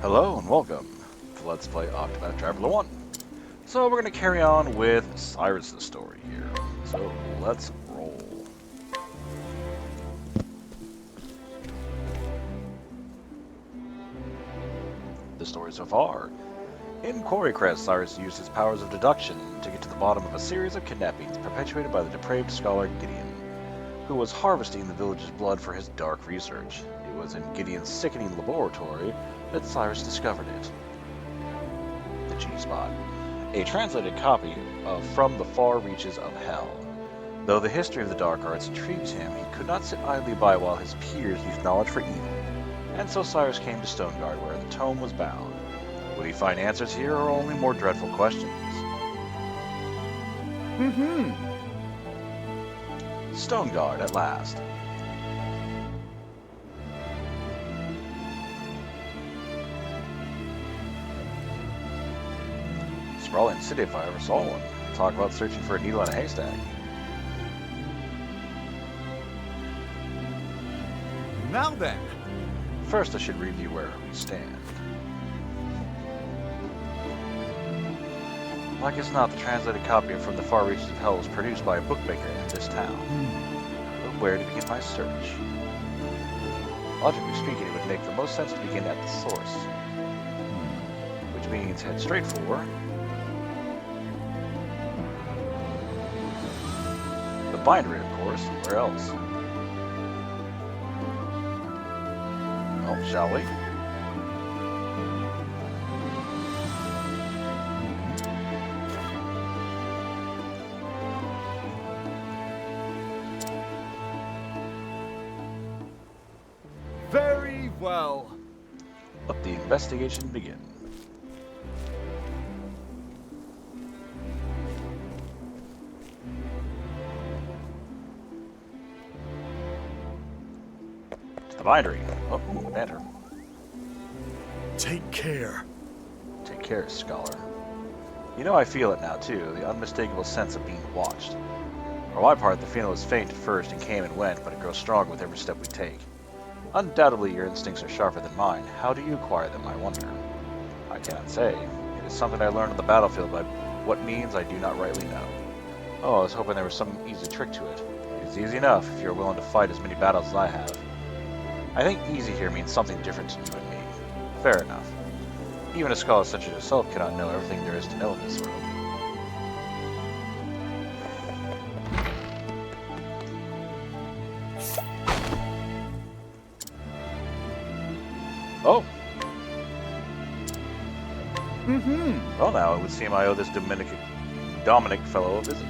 Hello and welcome to Let's Play Octopath Traveler 1. So we're going to carry on with Cyrus' story here. So let's roll. The story so far. In Quarrycrest, Cyrus used his powers of deduction to get to the bottom of a series of kidnappings perpetuated by the depraved scholar Gideon, who was harvesting the village's blood for his dark research. It was in Gideon's sickening laboratory that Cyrus discovered it. The G-Spot. A translated copy of From the Far Reaches of Hell. Though the history of the Dark Arts intrigued him, he could not sit idly by while his peers used knowledge for evil, and so Cyrus came to Stoneguard, where the tome was bound. Would he find answers here, or only more dreadful questions? Stoneguard, at last. Sprawling city if I ever saw one. Talk about searching for a needle in a haystack. Now then, First, I should review where we stand. Like as not, the translated copy of From the Far Reaches of Hell was produced by a bookmaker in this town. But where to begin my search? Logically speaking, it would make the most sense to begin at the source. Which means head straight for the bindery, of course. Where else? Well, shall we? very well. Let the investigation begin. The bindery. Oh, banter. Take care. Take care, scholar. You know I feel it now, too, the unmistakable sense of being watched. For my part, the feeling was faint at first and came and went, but it grows stronger with every step we take. Undoubtedly, your instincts are sharper than mine. How do you acquire them, I wonder? I cannot say. It is something I learned on the battlefield, but what means I do not rightly know. Oh, I was hoping there was some easy trick to it. It is easy enough if you are willing to fight as many battles as I have. I think easy here means something different to you and me. Fair enough. Even a scholar such as yourself cannot know everything there is to know in this world. Oh! Well now, it would seem I owe this Dominic fellow a visit.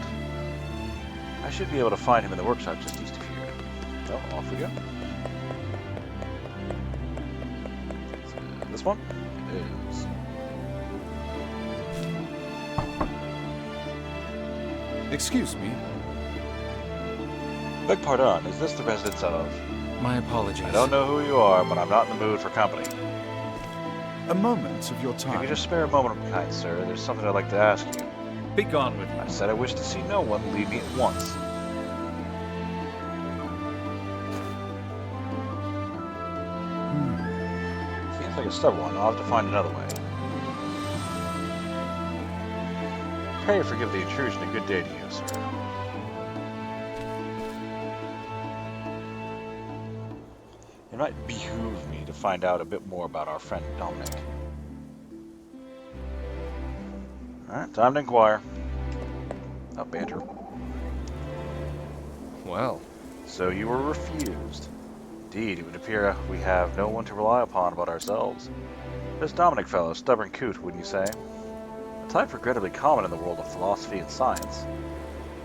I should be able to find him in the workshop just east of here. Oh, off we go. This one? It is. Excuse me. Beg pardon, is this the residence of? My apologies. I don't know who you are, but I'm not in the mood for company. A moment of your If you time. could just spare a moment, kind sir, there's something I'd like to ask you. Be gone with I you. said I wish to see no one. Leave me at once. Seems like a stubborn one. I'll have to find another way. Pray forgive the intrusion. A good day to you, sir. It might behoove me to find out a bit more about our friend Dominic. Alright, time to inquire. Oh, banter. Well, So you were refused. Indeed, it would appear we have no one to rely upon but ourselves. This Dominic fellow, stubborn coot, wouldn't you say? A type regrettably common in the world of philosophy and science.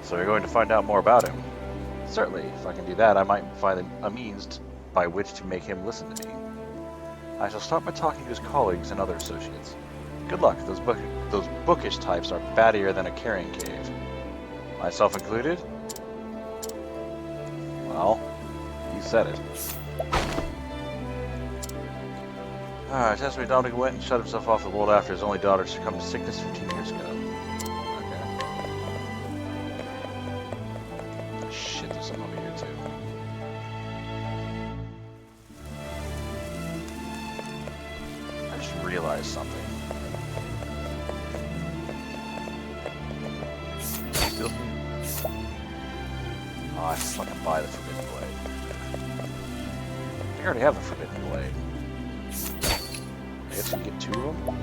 So you're going to find out more about him. Certainly, if I can do that, I might find a means by which to make him listen to me. I shall start by talking to his colleagues and other associates. Good luck, those bookish types are battier than a carrion cave. Myself included? Well, you said it. Alright, tells me Dominic went and shut himself off the world after his only daughter succumbed to sickness 15 years ago. Okay. Shit, there's something over here too. realized something. Still here. Oh, I fucking buy the Forbidden Blade. I already have the Forbidden Blade. I guess you can get 2 of them?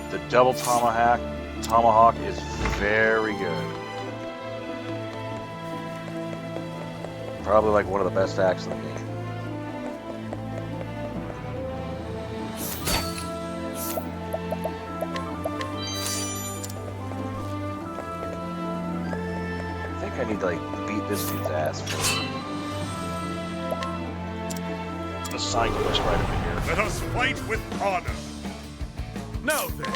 The double tomahawk is very good. Probably like one of the best acts in the game. I need to like beat this dude's ass for the sign quest right over here. Let us fight with honor. Now then.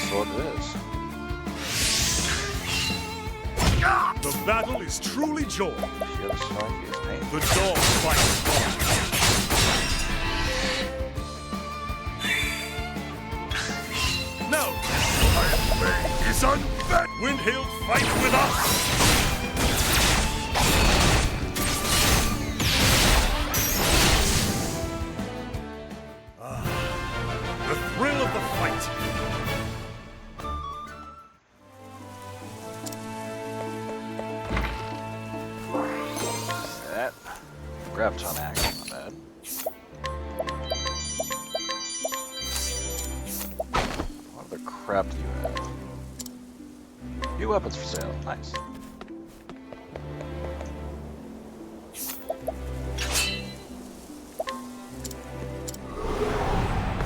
So it is. The battle is truly joy. The other side is pain. The dog fights on. Now, my blade is unfed. Windhill, fight with us. The thrill of the fight. That graviton axe, not bad. What other crap do you have? New weapons for sale. Nice.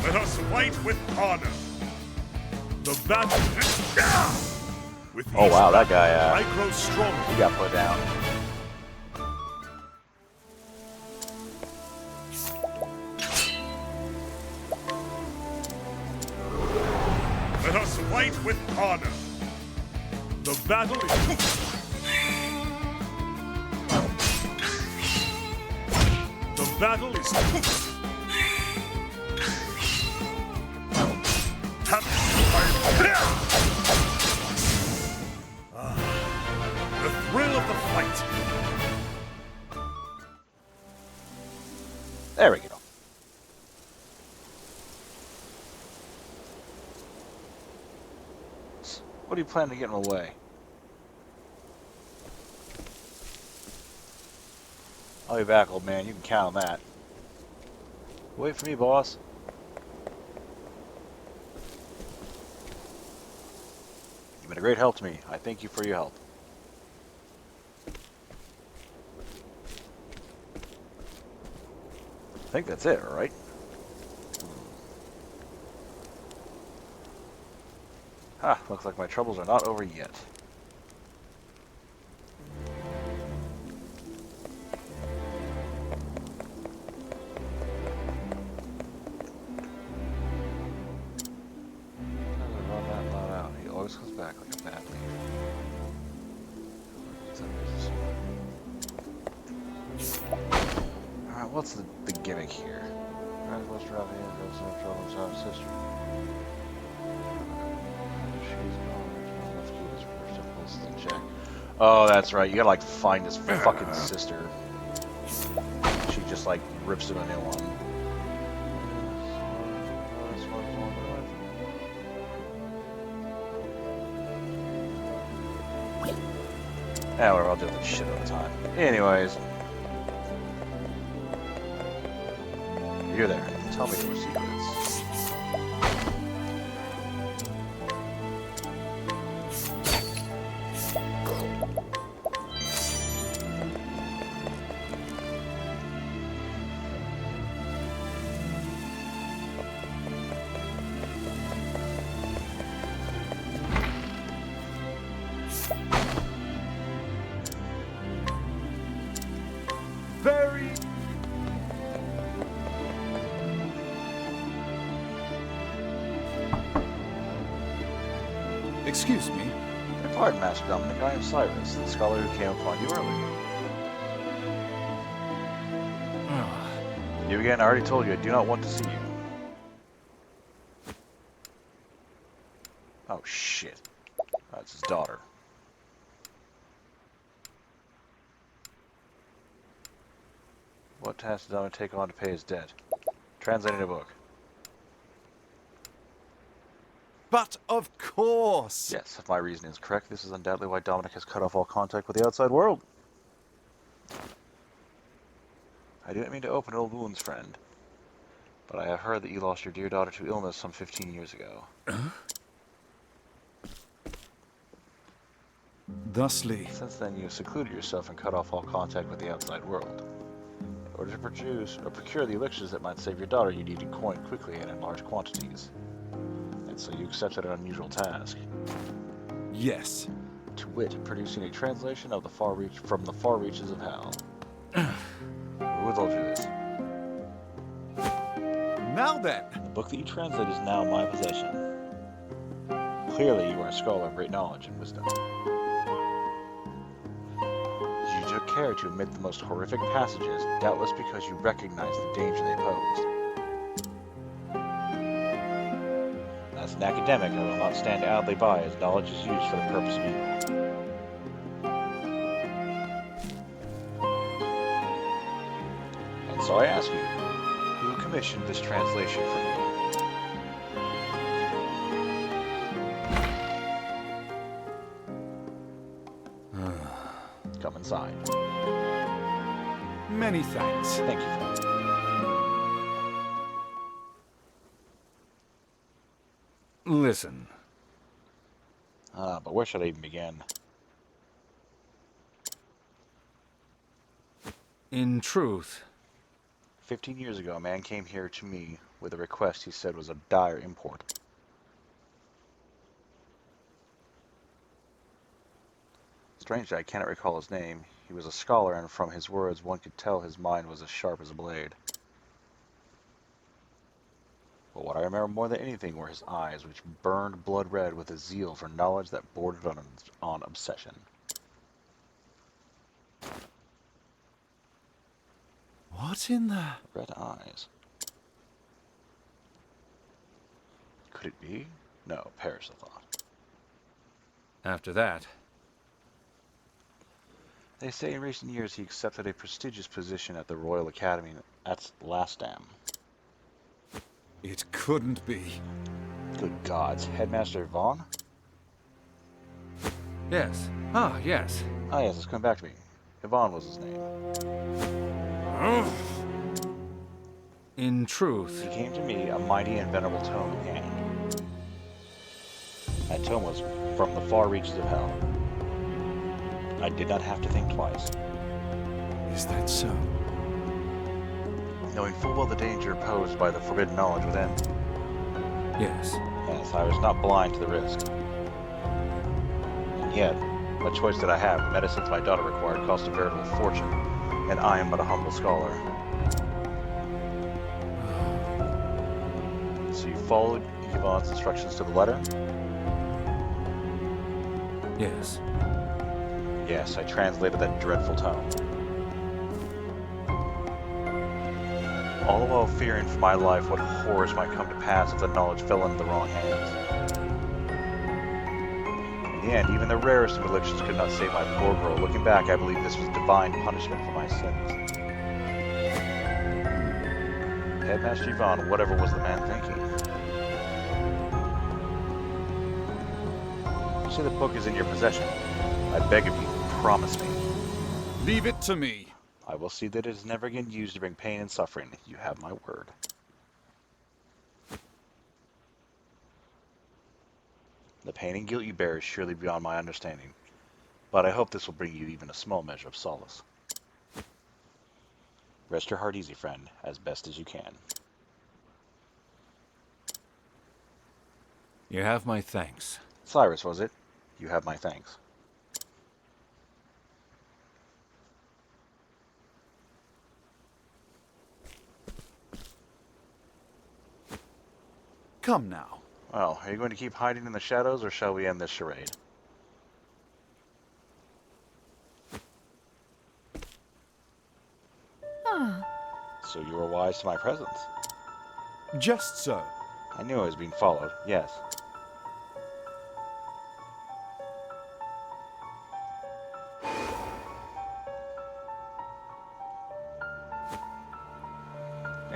Let us fight with honor. The battle. With Oh each wow, that guy, I grow stronger. he got put down. Let us fight with honor. The battle is. The battle is. The thrill of the fight. There we go. What do you plan to get in my way? I'll be back, old man. You can count on that. Wait for me, boss. You've been a great help to me. I thank you for your help. I think that's it, all right? Ah, looks like my troubles are not over yet. He always comes back like a bad leaf. Alright, what's the gimmick here? Oh, that's right. You gotta like find his fucking sister. She just like rips him a new one. Yeah, whatever, I'll do that shit all the time. Anyways. You're there. Tell me your secrets. Very. Excuse me. Pardon, Master Dominic. I am Cyrus, the scholar who came upon you earlier. You again? I already told you I do not want to see you. Oh shit. That's his daughter. What task did I take on to pay his debt? Translating a book. But of course! Yes, if my reasoning is correct, this is undoubtedly why Dominic has cut off all contact with the outside world. I do not mean to open old wounds, friend, but I have heard that you lost your dear daughter to illness some 15 years ago. Thusly, Since then, you have secluded yourself and cut off all contact with the outside world. In order to produce or procure the elixirs that might save your daughter, you needed coin quickly and in large quantities. And so you accepted an unusual task. yes. To wit, producing a translation of from the far reaches of hell. Who told you this? Now then, The book that you translate is now in my possession. Clearly, you are a scholar of great knowledge and wisdom. You took care to omit the most horrific passages, doubtless because you recognized the danger they posed. As an academic, I will not stand idly by as knowledge is used for the purpose of evil. And so I ask you, who commissioned this translation for you? Come inside. many thanks. Thank you, friend. Listen, But where should I even begin? in truth, 15 years ago, a man came here to me with a request he said was of dire import. Strangely, I cannot recall his name. He was a scholar, and from his words one could tell his mind was as sharp as a blade. But what I remember more than anything were his eyes, which burned blood red with a zeal for knowledge that bordered on obsession. what in the... Red eyes. Could it be? No, perish the thought. After that, They say in recent years he accepted a prestigious position at the Royal Academy at Lasdam. it couldn't be. Good gods, Headmaster Vaughn? Yes. Yes. Ah yes, it's coming back to me. Yvonne was his name. In truth, He came to me, a mighty and venerable tome in hand. That tome was from the far reaches of hell. I did not have to think twice. is that so? Knowing full well the danger posed by the forbidden knowledge within. Yes. Yes, I was not blind to the risk. And yet, what choice did I have? The medicines my daughter required cost a veritable fortune, and I am but a humble scholar. So you followed Yvonne's instructions to the letter? Yes. Yes, I translated that dreadful tome. All the while fearing for my life what horrors might come to pass if the knowledge fell into the wrong hands. In the end, even the rarest of elixirs could not save my poor girl. Looking back, I believe this was divine punishment for my sins. Headmaster Yvonne, whatever was the man thinking? You say the book is in your possession. I beg of you, promise me. Leave it to me. I will see that it is never again used to bring pain and suffering. You have my word. The pain and guilt you bear is surely beyond my understanding, but I hope this will bring you even a small measure of solace. Rest your heart easy, friend, as best as you can. You have my thanks. Cyrus, was it? You have my thanks. Come now. Well, are you going to keep hiding in the shadows, or shall we end this charade? So you were wise to my presence. Just so. I knew I was being followed, yes.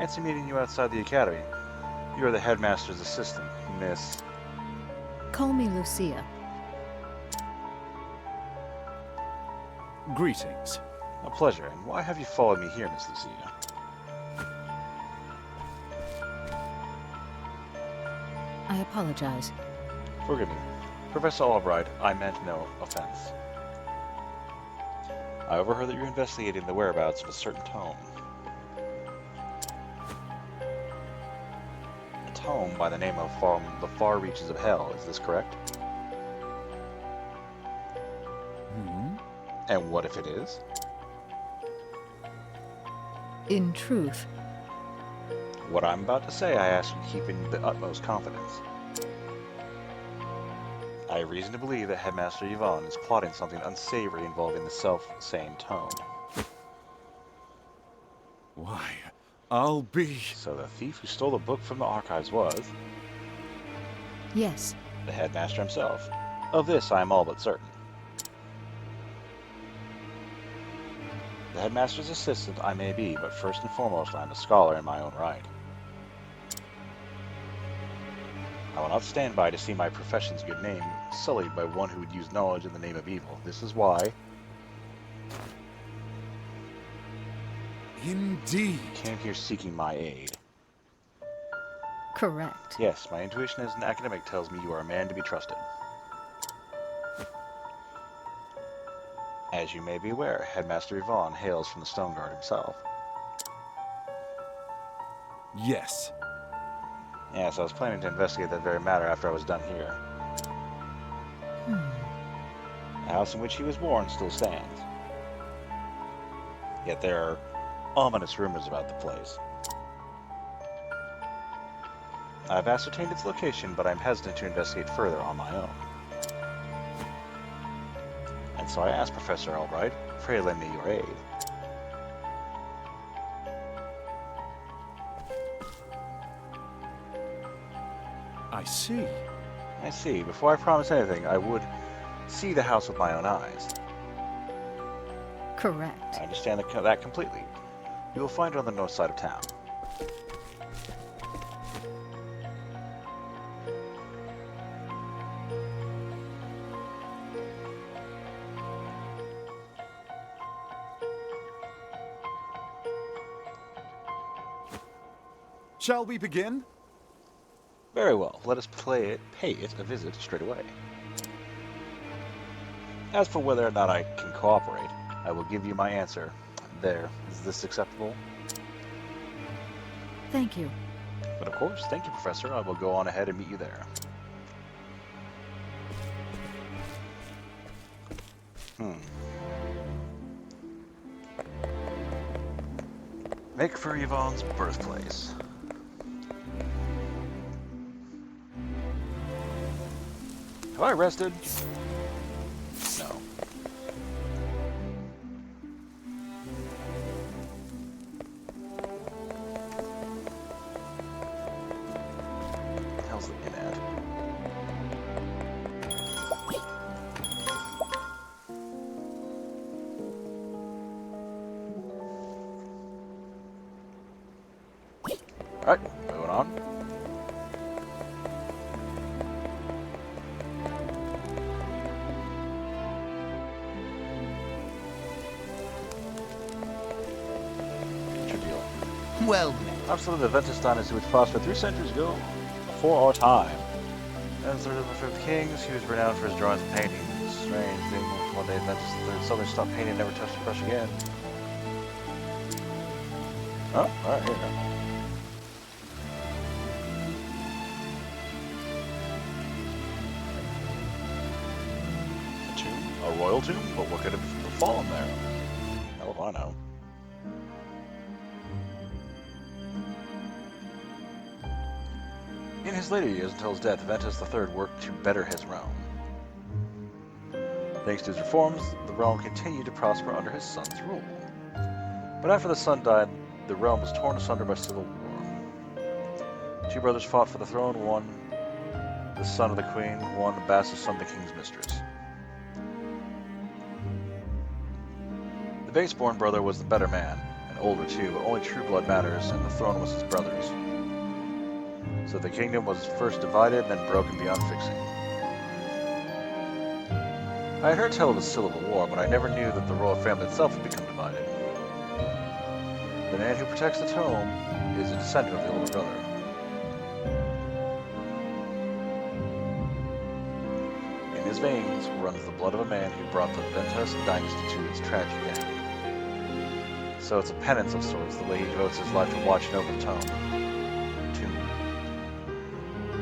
Fancy meeting you outside the academy. You are the headmaster's assistant, Miss... Call me Lucia. Greetings. A pleasure, and why have you followed me here, Miss Lucia? I apologize. Forgive me. Professor Albright, I meant no offense. I overheard that you're investigating the whereabouts of a certain tome. A tome by the name of From the Far Reaches of Hell, is this correct? And what if it is? In truth, What I'm about to say, I ask you to keep in the utmost confidence. I have reason to believe that Headmaster Yvonne is plotting something unsavory involving the self-same tome. Why, I'll be... So the thief who stole the book from the archives was yes. the headmaster himself. Of this I am all but certain. The headmaster's assistant I may be, but first and foremost I am a scholar in my own right. I will not stand by to see my profession's good name sullied by one who would use knowledge in the name of evil. This is why Indeed. I came here seeking my aid. Correct. Yes, my intuition as an academic tells me you are a man to be trusted. As you may be aware, Headmaster Yvonne hails from the Stone Guard himself. Yes. Yes, I was planning to investigate that very matter after I was done here. The house in which he was born still stands. Yet there are ominous rumors about the place. I have ascertained its location, but I'm hesitant to investigate further on my own. And so I asked Professor Albright, pray lend me your aid. I see. I see. Before I promise anything, I would see the house with my own eyes. Correct. I understand that completely. You will find it on the north side of town. Shall we begin? Very well. Let us pay it a visit straight away. As for whether or not I can cooperate, I will give you my answer. There. Is this acceptable? Thank you. But of course, thank you, Professor. I will go on ahead and meet you there. Make for Yvonne's birthplace. Have I rested? No. What the hell's the inn at? Alright, moving on. Well met. Absolutely, the Ventus dynasty which prospered 3 centuries ago, before our time. As third of the fifth kings, he was renowned for his drawings and paintings. Strange thing, one day Ventus III suddenly stopped painting and never touched the brush again. Oh, alright, here we go. A tomb? A royal tomb? But what could have fallen there? Hell if I know. In his later years, until his death, Ventus III worked to better his realm. Thanks to his reforms, the realm continued to prosper under his son's rule. But after the son died, the realm was torn asunder by civil war. 2 brothers fought for the throne, one the son of the queen, one the bastard son of the king's mistress. The base-born brother was the better man, and older too, but only true blood matters, and the throne was his brother's. So the kingdom was first divided and then broken beyond fixing. I had heard tell of a civil war, but I never knew that the royal family itself had become divided. The man who protects the tome is a descendant of the older brother. In his veins runs the blood of a man who brought the Ventus dynasty to its tragic end. So it's a penance of sorts, the way he devotes his life to watching over the tomb.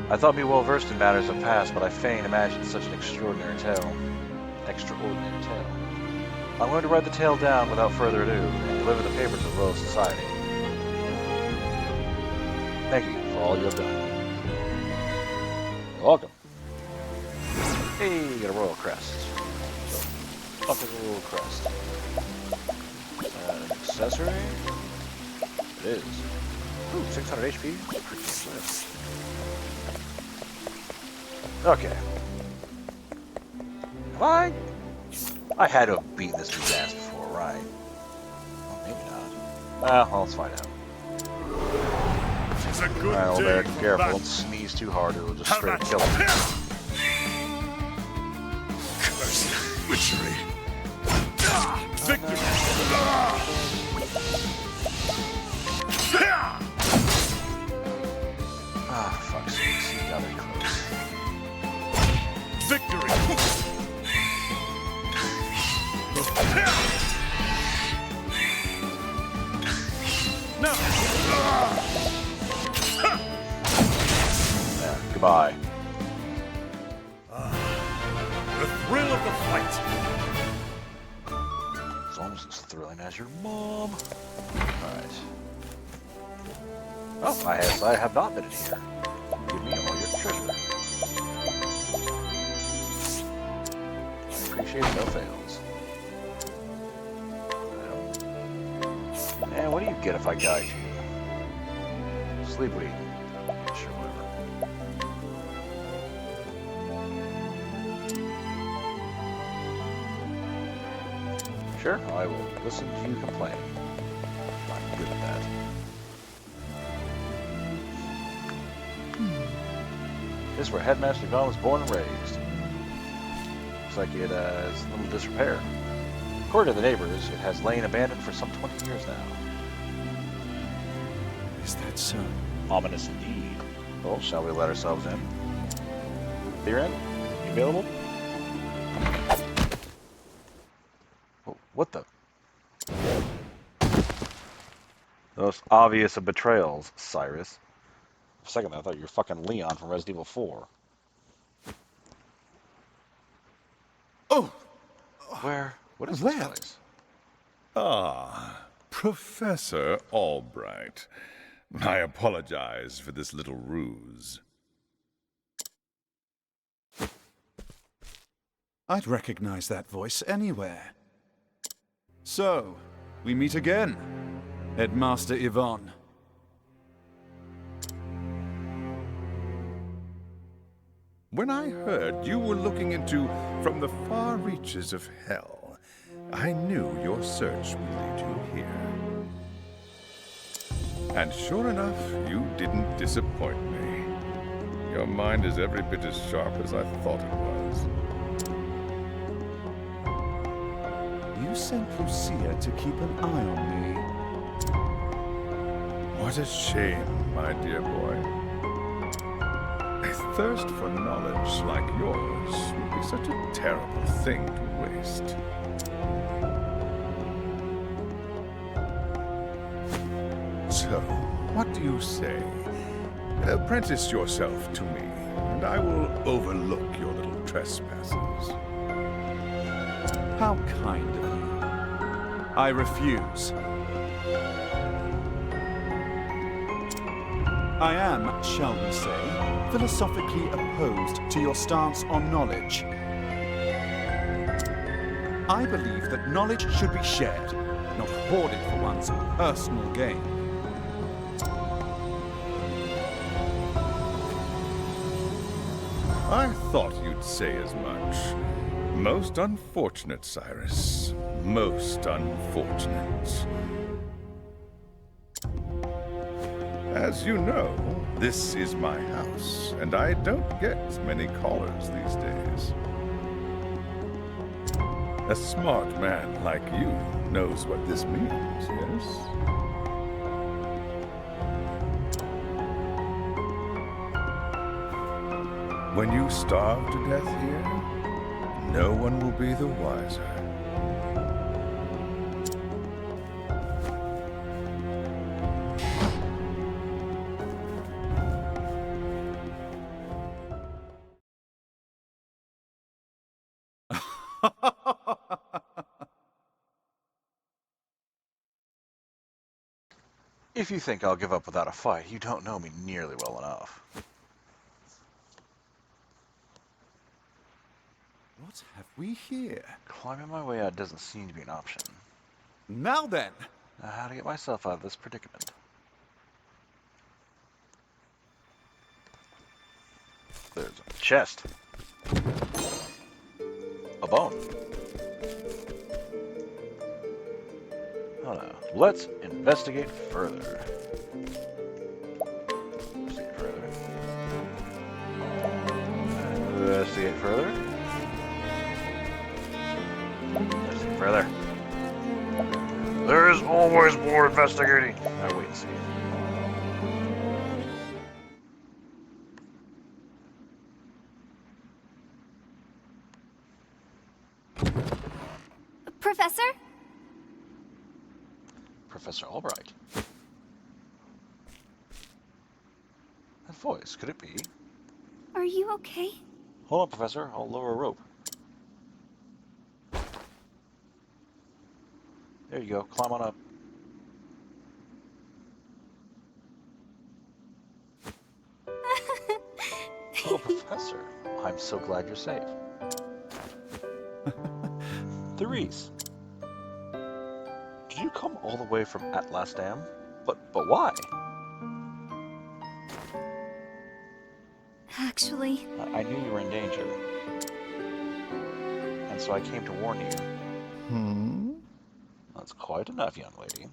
I thought me well versed in matters of past, but I fain imagined such an extraordinary tale. I'm going to write the tale down without further ado and deliver the paper to the Royal Society. Thank you for all you have done. You're welcome. Hey, you got a royal crest. Fuck is a royal crest? An accessory? It is. Ooh, 600 HP. Pretty slim. Okay. Have I had to have beaten this dude's ass before, right? Well, maybe not. Well, let's find out. It's a good Alright, old Eric, day be for careful. battle. Don't sneeze too hard, it'll just How straight about kill him. Cursed witchery. Victory. Ah, fuck's sake, he got me close. Victory. No. Yeah, goodbye. The thrill of the fight. It's almost as thrilling as your mom. Alright. Oh, I have not been in here. Give me all your treasure. I appreciate no fails. And what do you get if I guide you? Sleep weed. Sure, whatever. Sure, I will listen to you complain. I'm good at that. This is where Headmaster Gon was born and raised. Looks like it is a little disrepair. According to the neighbors, it has lain abandoned for some 20 years now. Is that so? Ominous indeed. Well, shall we let ourselves in? Theron, you available? Oh, what the? The most obvious of betrayals, Cyrus. For a second, I thought you were fucking Leon from Resident Evil 4. Oh! Where? What is Where? this place? Ah, Professor Albright. I apologize for this little ruse. I'd recognize that voice anywhere. So, we meet again, Headmaster Yvonne. When I heard you were looking into from the far reaches of hell, I knew your search would lead you here. And sure enough, you didn't disappoint me. Your mind is every bit as sharp as I thought it was. You sent Lucia to keep an eye on me. What a shame, my dear boy. A thirst for knowledge like yours would be such a terrible thing to waste. So, what do you say? Apprentice yourself to me, and I will overlook your little trespasses. How kind of you. I refuse. I am, shall we say, philosophically opposed to your stance on knowledge. I believe that knowledge should be shared, not hoarded for one's personal gain. I thought you'd say as much. Most unfortunate, Cyrus. Most unfortunate. As you know, this is my house, and I don't get many callers these days. A smart man like you knows what this means, yes? When you starve to death here, no one will be the wiser. If you think I'll give up without a fight, you don't know me nearly well enough. What have we here? Climbing my way out doesn't seem to be an option. Now then! Now, how to get myself out of this predicament? There's a chest. A bone. Oh no. Let's investigate further. Investigate further. Investigate further. Investigate further. There's always more investigating. Now wait and see. Professor? Professor Albright. That voice, could it be? Are you okay? Hold on, Professor. I'll lower a rope. There you go. Climb on up. Oh, Professor. I'm so glad you're safe. Therese. Did you come all the way from Atlas Dam? But why? Actually, I knew you were in danger. And so I came to warn you. That's quite enough, young lady.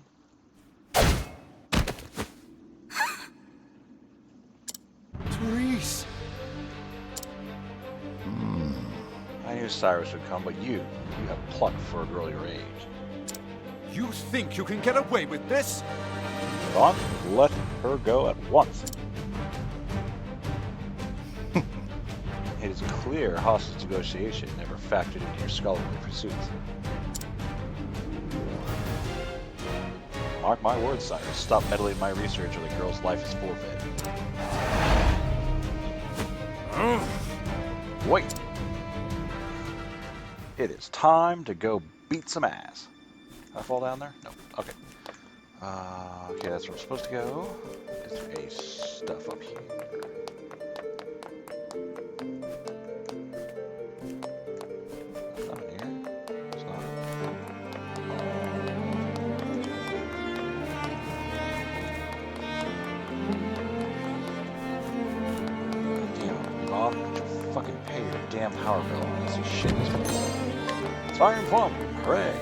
Therese! I knew Cyrus would come, but you have pluck for a girl your age. You think you can get away with this? Don, let her go at once. It is clear hostage negotiation never factored into your scholarly pursuits. Mark my words, Cyrus. Stop meddling in my research or the girl's life is forfeit. Wait. It is time to go beat some ass. Did I fall down there? No. Okay. Okay, that's where I'm supposed to go. Is there any stuff up here? Nothing here. It's not. Damn, Mom, could you fucking pay your damn power bill and see shit in this place? It's Iron Plum! Hooray!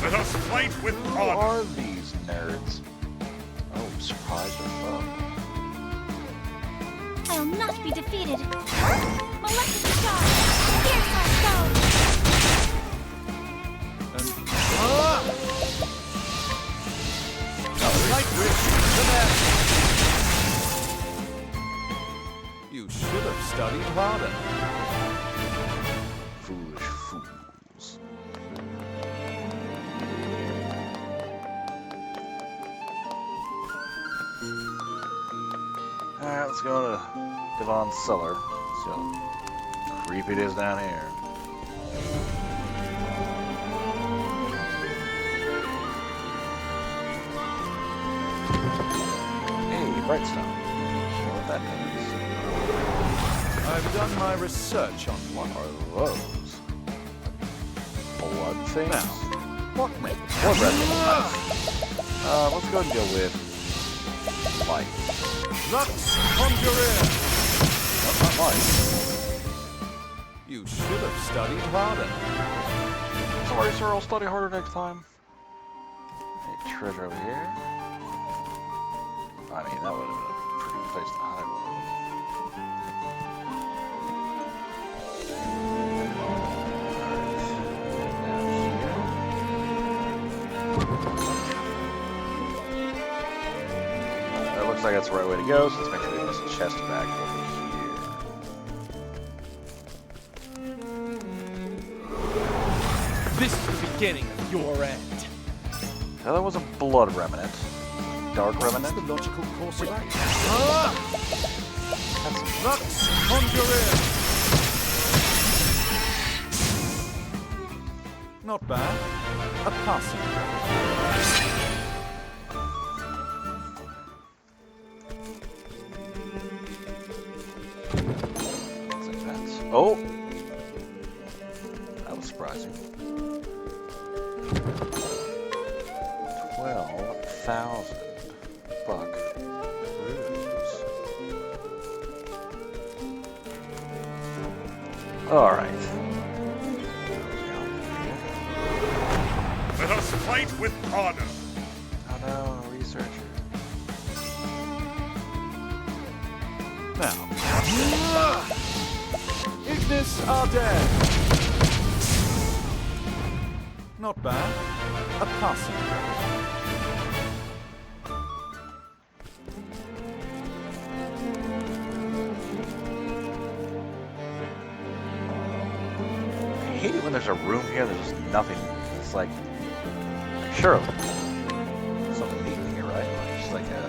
Let us fight with Who are these nerds? Oh, surprised or foe. I'll not be defeated. Molecular charge! Here's our foe! Right with the net! You should have studied harder. Foolish fools. Alright, let's go to Devon's cellar. See how creepy it is down here. Hey, Brightstone. You know what that means? I've done my research on What are those? Blood things? Now, what makes More breath. Let's go and go with light. Lux Conjurer! Not light. You should have studied harder. Sorry, sir. I'll study harder next time. Hey, treasure over here. I mean, that would have been a pretty good place to hide one. That looks like that's the right way to go, so let's make sure we have this chest back over here. This is the beginning of your end. Now that was a blood remnant. Dark What's remnant. the logical course of action? Lux, conjure in! Not bad. A passing. Let's advance. Oh! That was surprising. 12,000 buck ruse. Alright. Let us fight with honor! Oh no, a researcher. Now. Ignis Arden. Not bad. A passing. I hate it when there's a room here, there's just nothing. It's like, surely, something neat in here, right? Like, just like a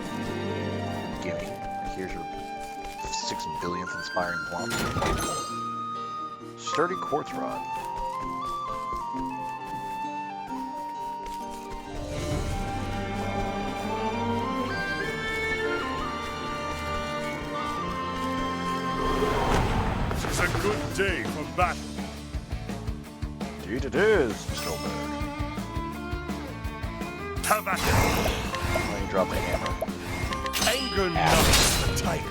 gimme. Like, here's your 6 billionth inspiring plum. Sturdy quartz rod. It's a good day for battle. Indeed it is, Mr. Oldberg. Have at it! Let me drop the hammer. Anger nuts the tiger.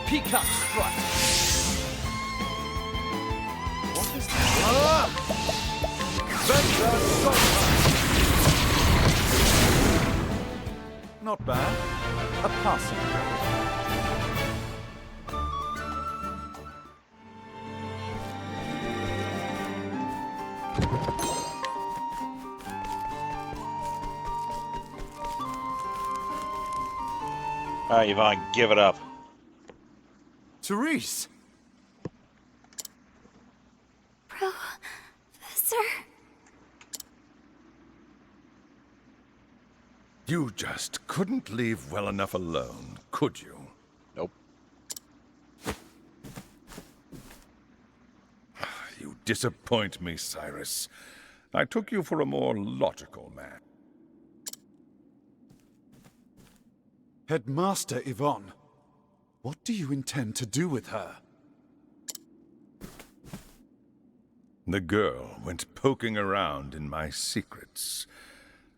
Peacock strut. What is that? Not bad. A passing. Alright, Yvonne, give it up. Cyrus. Professor? You just couldn't leave well enough alone, could you? Nope. You disappoint me, Cyrus. I took you for a more logical man. Headmaster Yvonne, what do you intend to do with her? The girl went poking around in my secrets.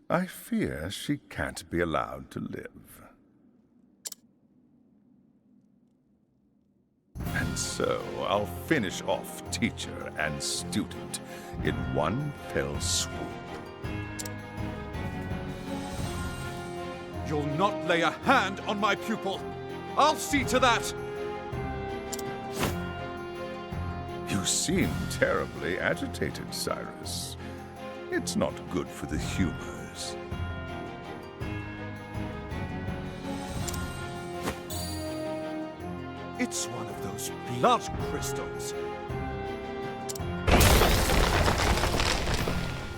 I fear she can't be allowed to live. And so I'll finish off teacher and student in one fell swoop. You'll not lay a hand on my pupil. I'll see to that. You seem terribly agitated, Cyrus. It's not good for the humors. It's one of those blood crystals.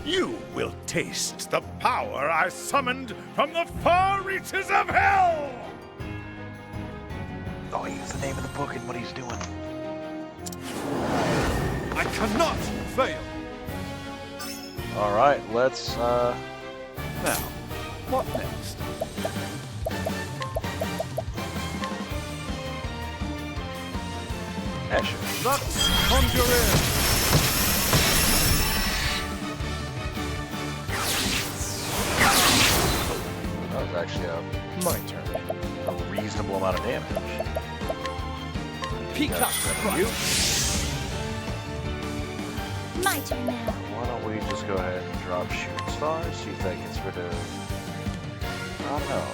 You will taste the power I summoned from the far reaches of hell! Oh, he used the name of the book and what he's doing. I cannot fail. Alright, let's, Now, what next? Asher. Lux, conjure in. That was actually my turn. A reasonable amount of damage. Peacock strut. You. My turn now. Why don't we just go ahead and drop shooting stars? See if that gets rid of... I don't know.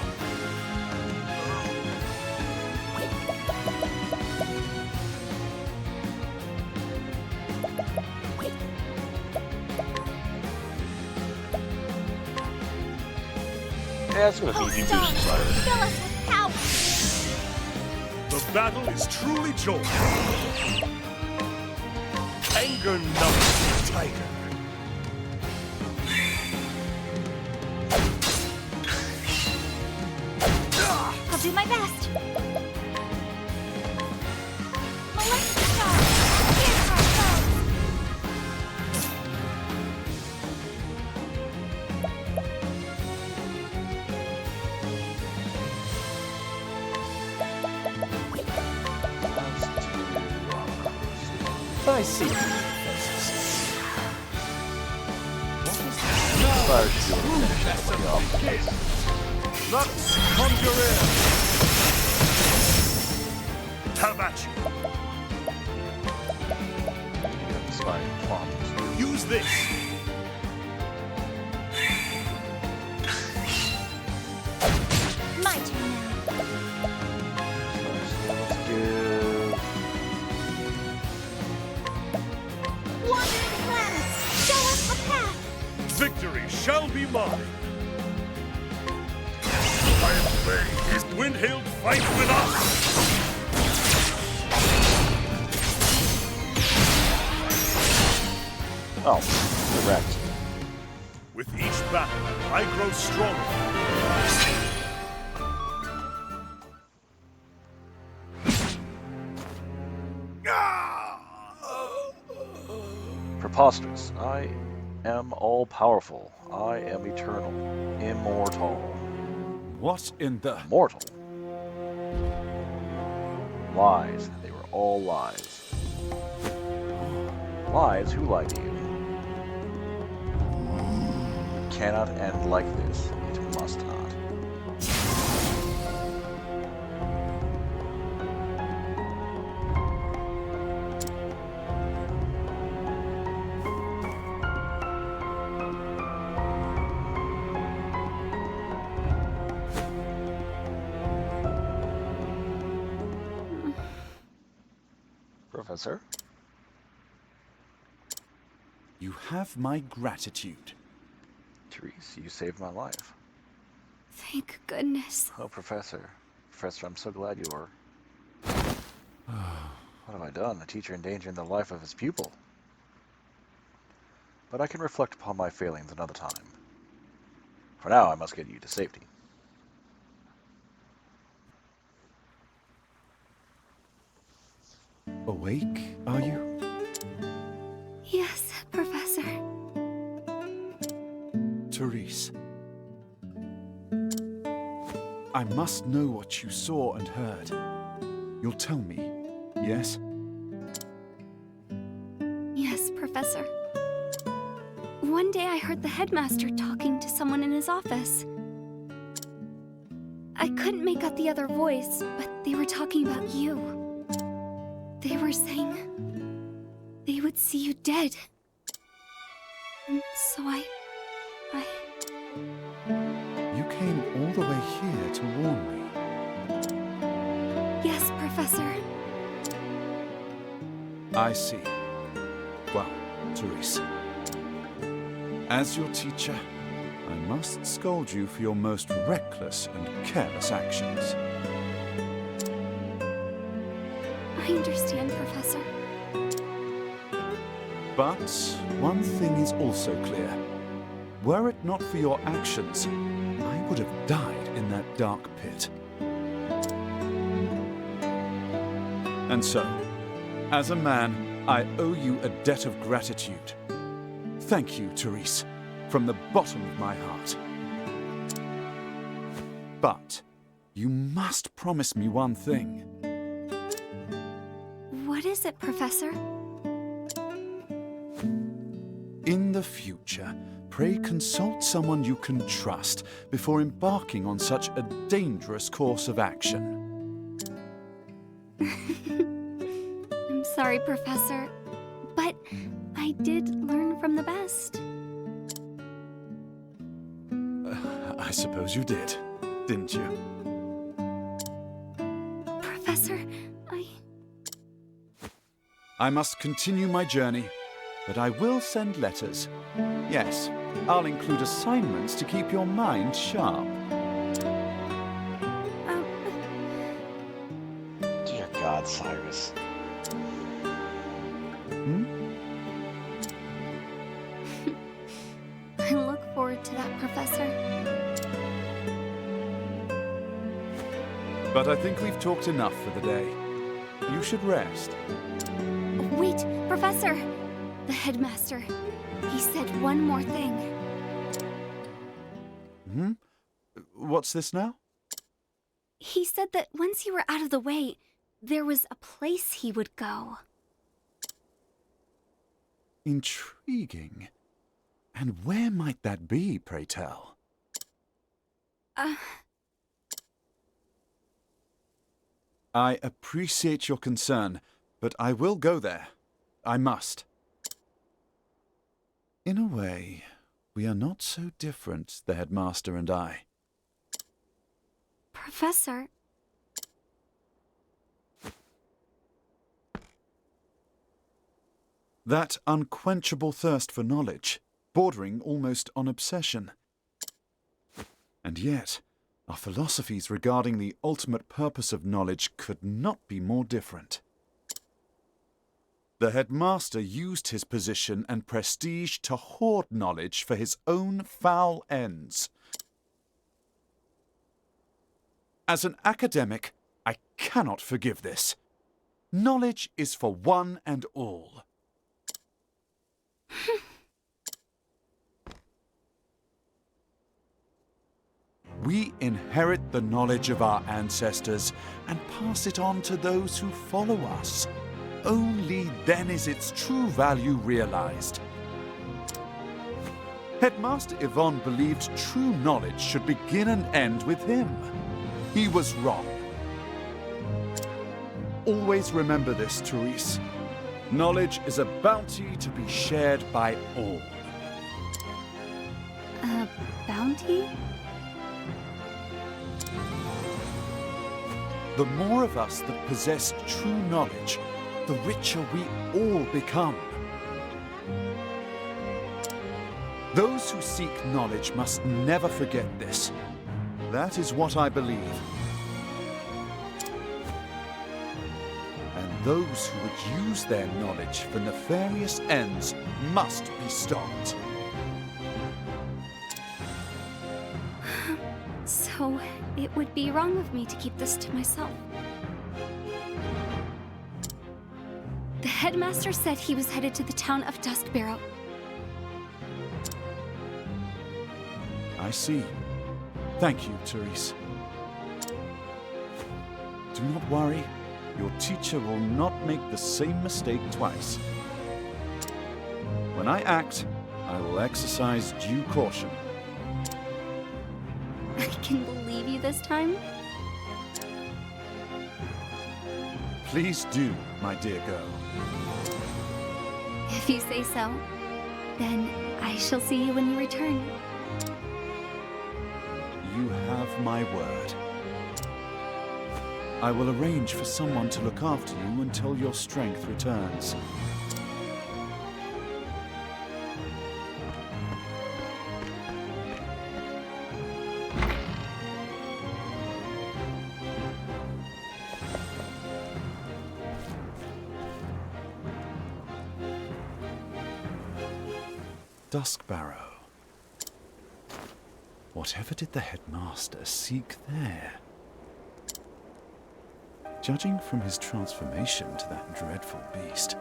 Yeah, it's gonna Oh, feed you stars, boosting stars. fill us with power! The battle is truly joy. Anger numbs the tiger. I'll do my best. Molecular star, here's our foes. I see. Fire should be able to finish everybody off. Lux, conjure in. Have at you. Inspiring plums. Use this. My turn now. Let's give... Wandering planets, show us the path. Victory shall be mine. I am playing his Windhild fight with us. Oh, correct. With each battle, I grow stronger. Preposterous. I am all-powerful. I am eternal. Immortal. What in the... Mortal. Lies. They were all lies. Lies? Who lied to you? It cannot end like this. It must not. Professor? You have my gratitude. Therese, you saved my life. Thank goodness. Oh, Professor. Professor, I'm so glad you were... What have I done? A teacher endangering the life of his pupil. But I can reflect upon my failings another time. For now, I must get you to safety. Awake, are you? Yes, Professor. Therese. I must know what you saw and heard. You'll tell me, yes? Yes, Professor. One day I heard the headmaster talking to someone in his office. I couldn't make out the other voice, but they were talking about you. They were saying they would see you dead. And so I... You came all the way here to warn me. Yes, Professor. I see. Well, Therese. As your teacher, I must scold you for your most reckless and careless actions. I understand, Professor. But one thing is also clear. Were it not for your actions, I would have died in that dark pit. And so, as a man, I owe you a debt of gratitude. Thank you, Therese, from the bottom of my heart. But you must promise me one thing. What is it, Professor? In the future, pray consult someone you can trust before embarking on such a dangerous course of action. I'm sorry, Professor, but I did learn from the best. I suppose you did, didn't you? Professor, I must continue my journey, but I will send letters. Yes, I'll include assignments to keep your mind sharp. Dear God, Cyrus. I look forward to that, Professor. But I think we've talked enough for the day. You should rest. Wait, Professor! The headmaster. He said one more thing. What's this now? He said that once you were out of the way, there was a place he would go. Intriguing. And where might that be, pray tell? I appreciate your concern, but I will go there. I must. In a way, we are not so different, the headmaster and I. Professor, That unquenchable thirst for knowledge, bordering almost on obsession. And yet, our philosophies regarding the ultimate purpose of knowledge could not be more different. The headmaster used his position and prestige to hoard knowledge for his own foul ends. As an academic, I cannot forgive this. Knowledge is for one and all. We inherit the knowledge of our ancestors and pass it on to those who follow us. Only then is its true value realized. Headmaster Yvonne believed true knowledge should begin and end with him. He was wrong. Always remember this, Cyrus. Knowledge is a bounty to be shared by all. a bounty? The more of us that possess true knowledge, the richer we all become. Those who seek knowledge must never forget this. That is what I believe. And those who would use their knowledge for nefarious ends must be stopped. So, it would be wrong of me to keep this to myself. The headmaster said he was headed to the town of Duskbarrow. I see. Thank you, Cyrus. Do not worry. Your teacher will not make the same mistake twice. When I act, I will exercise due caution. I can believe you this time? Please do, my dear girl. If you say so, then I shall see you when you return. You have my word. I will arrange for someone to look after you until your strength returns. Duskbarrow. Whatever did the headmaster seek there? Judging from his transformation to that dreadful beast,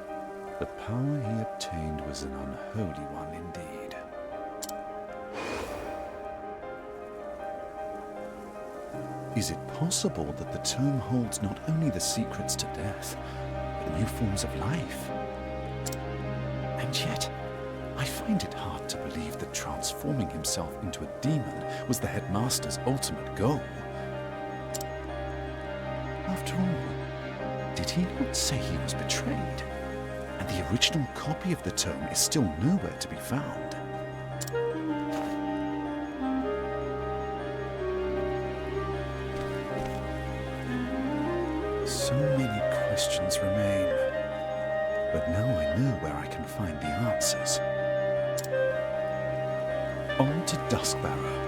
the power he obtained was an unholy one indeed. Is it possible that the tome holds not only the secrets to death, but new forms of life? And yet, I find it hard to believe that transforming himself into a demon was the headmaster's ultimate goal. After all, did he not say he was betrayed? and the original copy of the tome is still nowhere to be found. So many questions remain, but now I know where I can find the answers. On to Duskbarrow,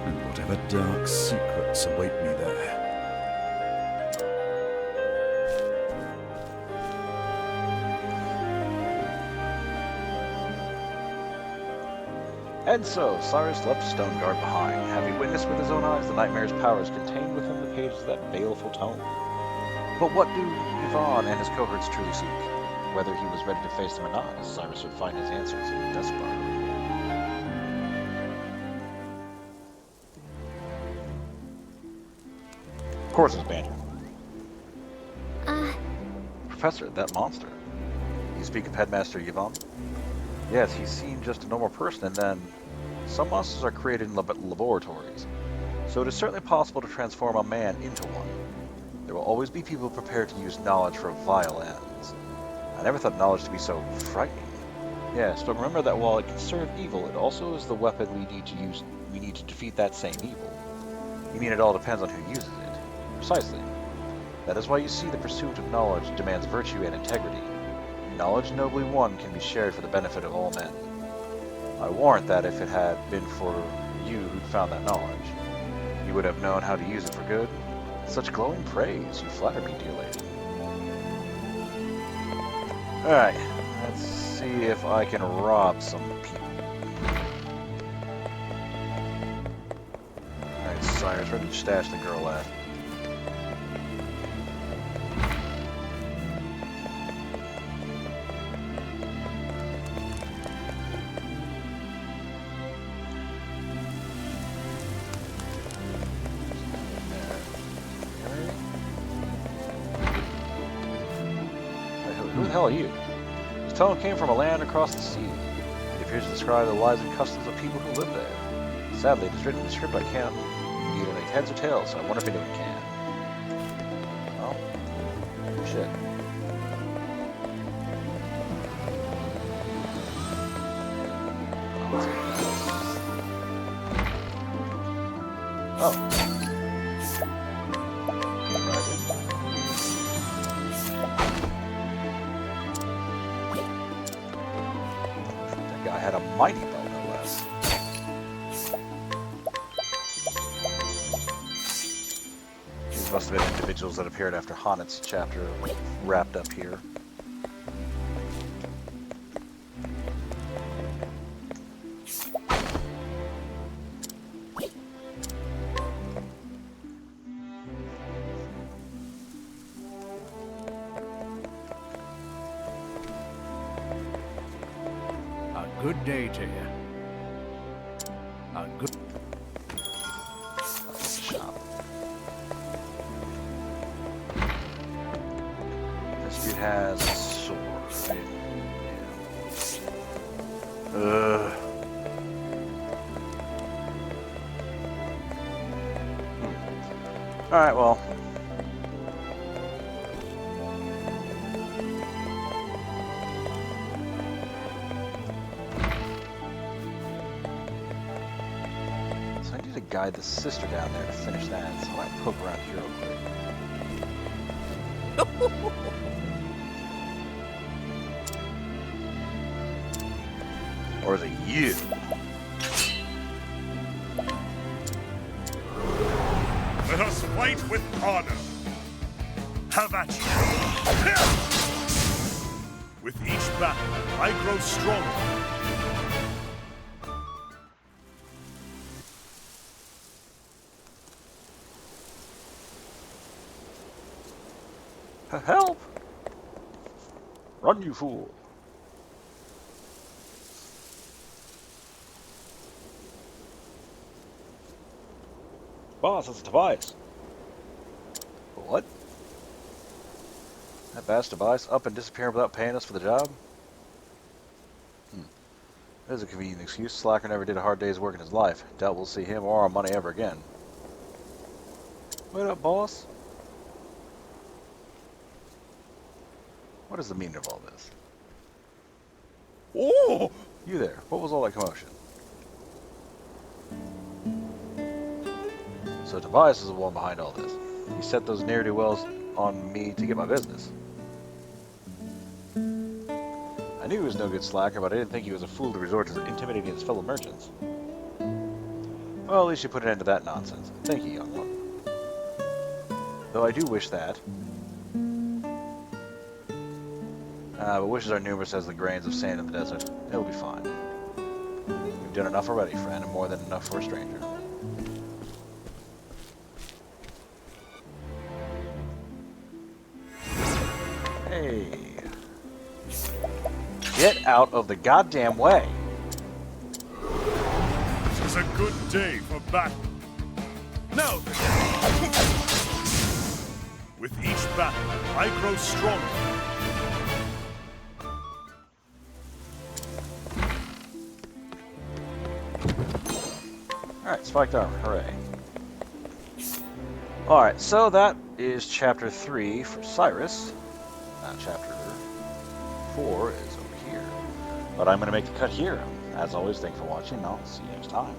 and whatever dark secrets await me there. And so, Cyrus left Stoneguard behind, having witnessed with his own eyes the nightmare's powers contained within the pages of that baleful tome. But what do Yvonne and his cohorts truly seek? Whether he was ready to face them or not, as Cyrus would find his answers in Duskbarrow. Of course it's Banjo. Professor, that monster. You speak of Headmaster Yvonne? Yes, he seemed just a normal person, and then some monsters are created in laboratories, so it is certainly possible to transform a man into one. There will always be people prepared to use knowledge for vile ends. I never thought knowledge to be so frightening. Yes, but remember that while it can serve evil, it also is the weapon we need to use. We need to defeat that same evil. You mean it all depends on who uses it? Precisely. That is why you see the pursuit of knowledge demands virtue and integrity. Knowledge nobly won can be shared for the benefit of all men. I warrant that if it had been for you who'd found that knowledge, you would have known how to use it for good. Such glowing praise, you flatter me, dear lady. Alright, let's see if I can rob some people. Alright, Cyrus, where did you stash the girl at? Who the hell are you? This tone came from a land across the sea. It appears to describe the lives and customs of people who live there. Sadly, it is written in a script I can't either make heads or tails, so I wonder if anyone can. Oh. Shit. Oh. Had a mighty bow, no less. These must have been individuals that appeared after Honnet's chapter wrapped up here. Good day to you. A good... Shop. This dude has a sword, right? Yeah. Alright, well. Guide the sister down there to finish that, so I poke around here real quick. Or is it you? Let us fight with honor. Have at you. With each battle, I grow stronger. Help! Run, you fool! Boss, it's Tobias. What? That bastard Tobias up and disappearing without paying us for the job? There's a convenient excuse. Slacker never did a hard day's work in his life. Doubt we'll see him or our money ever again. Wait up, boss. What is the meaning of all this? Oh! You there. What was all that commotion? So Tobias is the one behind all this. He set those ne'er-do-wells on me to get my business. I knew he was no good slacker, but I didn't think he was a fool to resort to intimidating his fellow merchants. Well, at least you put an end to that nonsense. Thank you, young one. Though I do wish that. But wishes are numerous as the grains of sand in the desert. It'll be fine. We've done enough already, friend, and more than enough for a stranger. Hey. Get out of the goddamn way! This is a good day for battle. Now then. With each battle, I grow stronger. Alright, spiked armor, hooray. Alright, so that is chapter 3 for Cyrus. Chapter 4 is over here. But I'm going to make the cut here. As always, thanks for watching, and I'll see you next time.